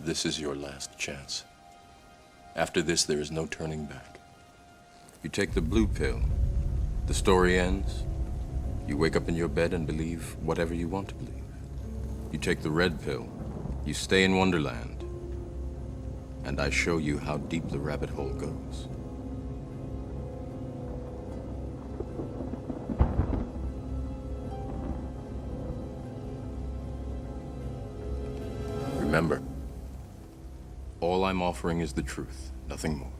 This is your last chance. After this, there is no turning back. You take the blue pill, the story ends. You wake up in your bed and believe whatever you want to believe. You take the red pill, you stay in Wonderland, and I show you how deep the rabbit hole goes. Remember, all I'm offering is the truth, nothing more.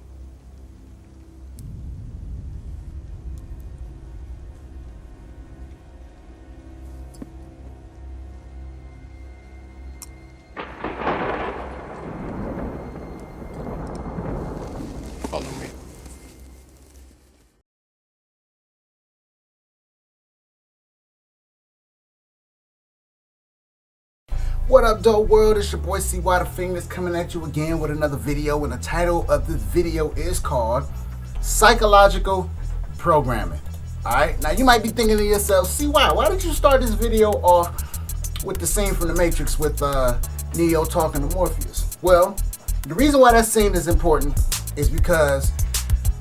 Follow me. What up, dope world? It's your boy CY the Famous coming at you again with another video, and the title of this video is called Psychological Programming. Alright, now you might be thinking to yourself, CY, why did you start this video off with the scene from The Matrix with Neo talking to Morpheus? Well, the reason why that scene is important is because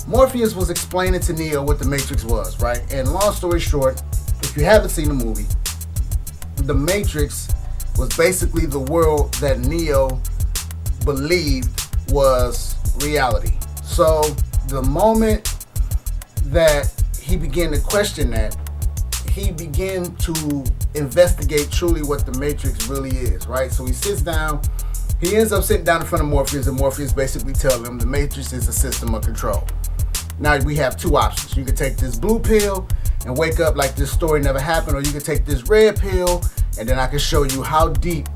Morpheus was explaining to Neo what The Matrix was, right? And long story short, if you haven't seen the movie, The Matrix was basically the world that Neo believed was reality. So the moment that he began to question that, he began to investigate truly what the Matrix really is, right? So he sits down, he ends up sitting down in front of Morpheus, and Morpheus basically tells him the Matrix is a system of control. Now we have two options. You can take this blue pill and wake up like this story never happened, or you can take this red pill and then I can show you how deep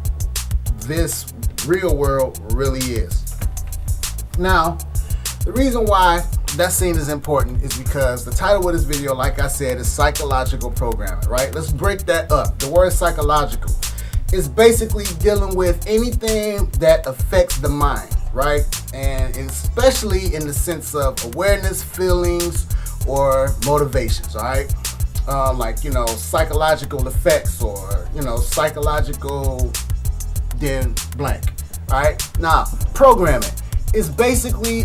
this real world really is. Now, the reason why that scene is important is because the title of this video, like I said, is psychological programming, right? Let's break that up. The word psychological is basically dealing with anything that affects the mind, right? And especially in the sense of awareness, feelings, or motivations, all right? Like, you know, psychological effects, or, you know, psychological then blank. All right, now programming is basically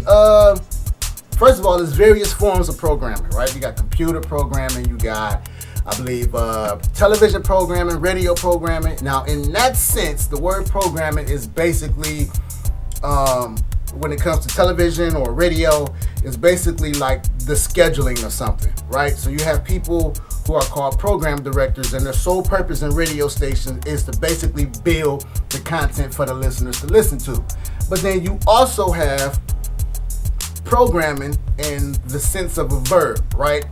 first of all, there's various forms of programming, right? You got computer programming, you got, I believe, television programming, radio programming. Now in that sense, the word programming is basically when it comes to television or radio, is basically like the scheduling of something, right? So you have people who are called program directors, and their sole purpose in radio stations is to basically build the content for the listeners to listen to. But then you also have programming in the sense of a verb, right?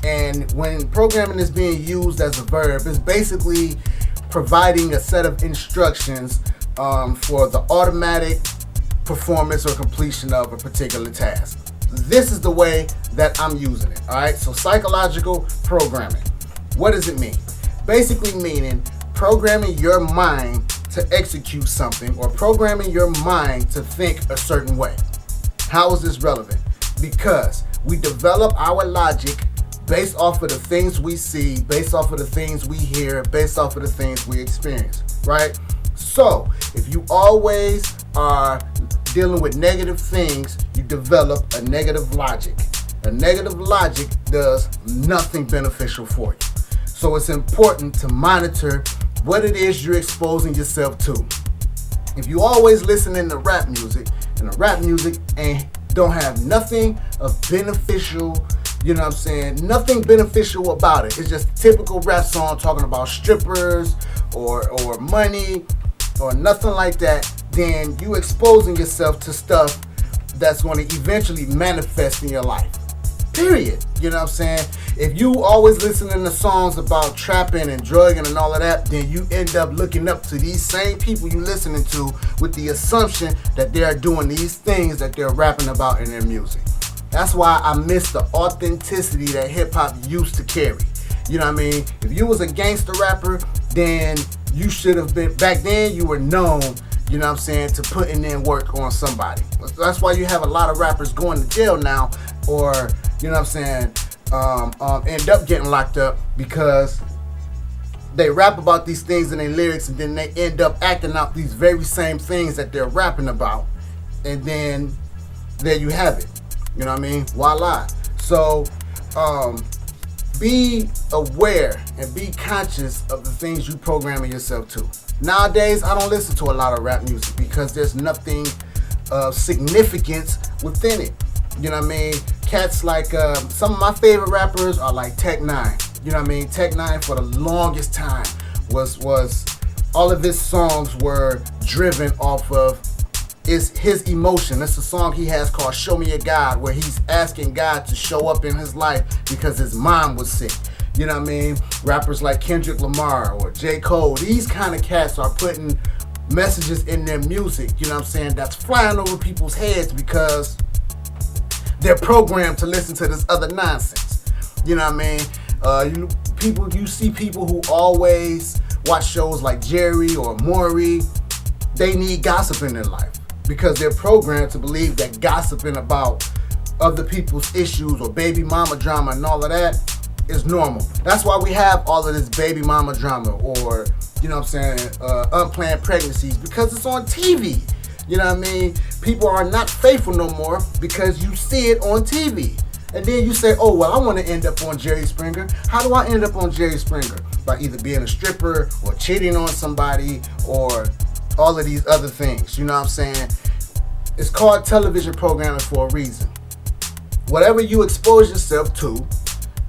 And when programming is being used as a verb, it's basically providing a set of instructions for the automatic performance or completion of a particular task. This is the way that I'm using it, all right? So psychological programming, what does it mean? Basically meaning programming your mind to execute something, or programming your mind to think a certain way. How is this relevant? Because we develop our logic based off of the things we see, based off of the things we hear, based off of the things we experience, right? So if you always are dealing with negative things, you develop a negative logic. A negative logic does nothing beneficial for you. So it's important to monitor what it is you're exposing yourself to. If you always listening to rap music, and the rap music don't have nothing of beneficial, you know what I'm saying, nothing beneficial about it. It's just a typical rap song talking about strippers or money or nothing like that, then you exposing yourself to stuff that's going to eventually manifest in your life. Period. You know what I'm saying? If you always listening to songs about trapping and drugging and all of that, then you end up looking up to these same people you listening to with the assumption that they are doing these things that they're rapping about in their music. That's why I miss the authenticity that hip hop used to carry. You know what I mean? If you was a gangster rapper, then you should have been, back then you were known, you know what I'm saying, to putting in work on somebody. That's why you have a lot of rappers going to jail now, or, you know what I'm saying, end up getting locked up because they rap about these things in their lyrics, and then they end up acting out these very same things that they're rapping about. And then there you have it. You know what I mean? Voila. So be aware and be conscious of the things you programming yourself to. Nowadays, I don't listen to a lot of rap music because there's nothing of significance within it. You know what I mean? Cats like some of my favorite rappers are like Tech Nine. You know what I mean? Tech Nine for the longest time was all of his songs were driven off of his emotion. That's a song he has called Show Me a God, where he's asking God to show up in his life because his mom was sick. You know what I mean? Rappers like Kendrick Lamar or J. Cole, these kind of cats are putting messages in their music, you know what I'm saying, that's flying over people's heads because they're programmed to listen to this other nonsense. You know what I mean? You see people who always watch shows like Jerry or Maury, they need gossip in their life because they're programmed to believe that gossiping about other people's issues or baby mama drama and all of that is normal. That's why we have all of this baby mama drama or, you know what I'm saying, unplanned pregnancies, because it's on TV. You know what I mean? People are not faithful no more because you see it on TV. And then you say, oh, well, I want to end up on Jerry Springer. How do I end up on Jerry Springer? By either being a stripper or cheating on somebody or all of these other things. You know what I'm saying? It's called television programming for a reason. Whatever you expose yourself to,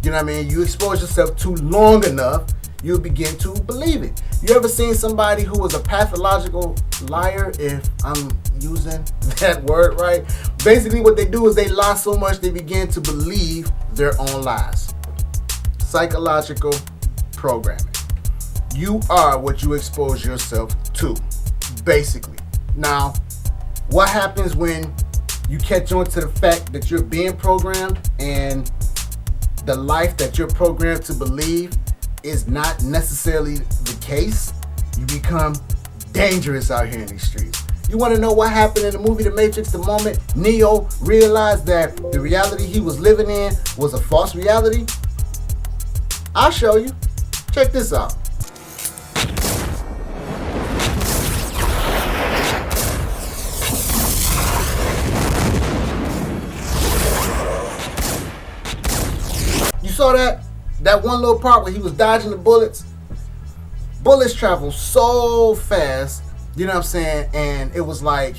you know what I mean, you expose yourself to long enough, you'll begin to believe it. You ever seen somebody who was a pathological liar, if I'm using that word right? Basically what they do is they lie so much they begin to believe their own lies. Psychological programming. You are what you expose yourself to, basically. Now, what happens when you catch on to the fact that you're being programmed and the life that you're programmed to believe is not necessarily the case? You become dangerous out here in these streets. You want to know what happened in the movie The Matrix the moment Neo realized that the reality he was living in was a false reality? I'll show you. Check this out. You saw that one little part where he was dodging the bullets? Bullets travel so fast, you know what I'm saying? And it was like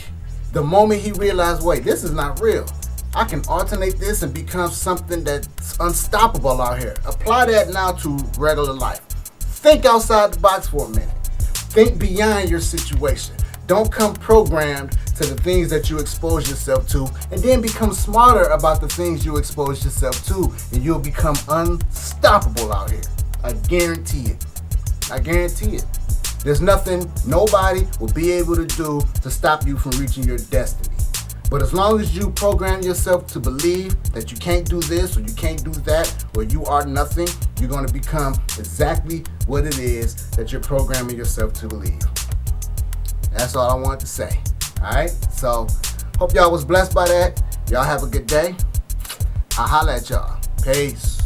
the moment he realized, wait, this is not real. I can alternate this and become something that's unstoppable out here. Apply that now to regular life. Think outside the box for a minute. Think beyond your situation. Don't come programmed to the things that you expose yourself to, and then become smarter about the things you expose yourself to, and you'll become unstoppable out here. I guarantee it. I guarantee it. There's nothing nobody will be able to do to stop you from reaching your destiny. But as long as you program yourself to believe that you can't do this or you can't do that or you are nothing, you're going to become exactly what it is that you're programming yourself to believe. That's all I wanted to say. Alright? So, hope y'all was blessed by that. Y'all have a good day. I'll holla at y'all. Peace.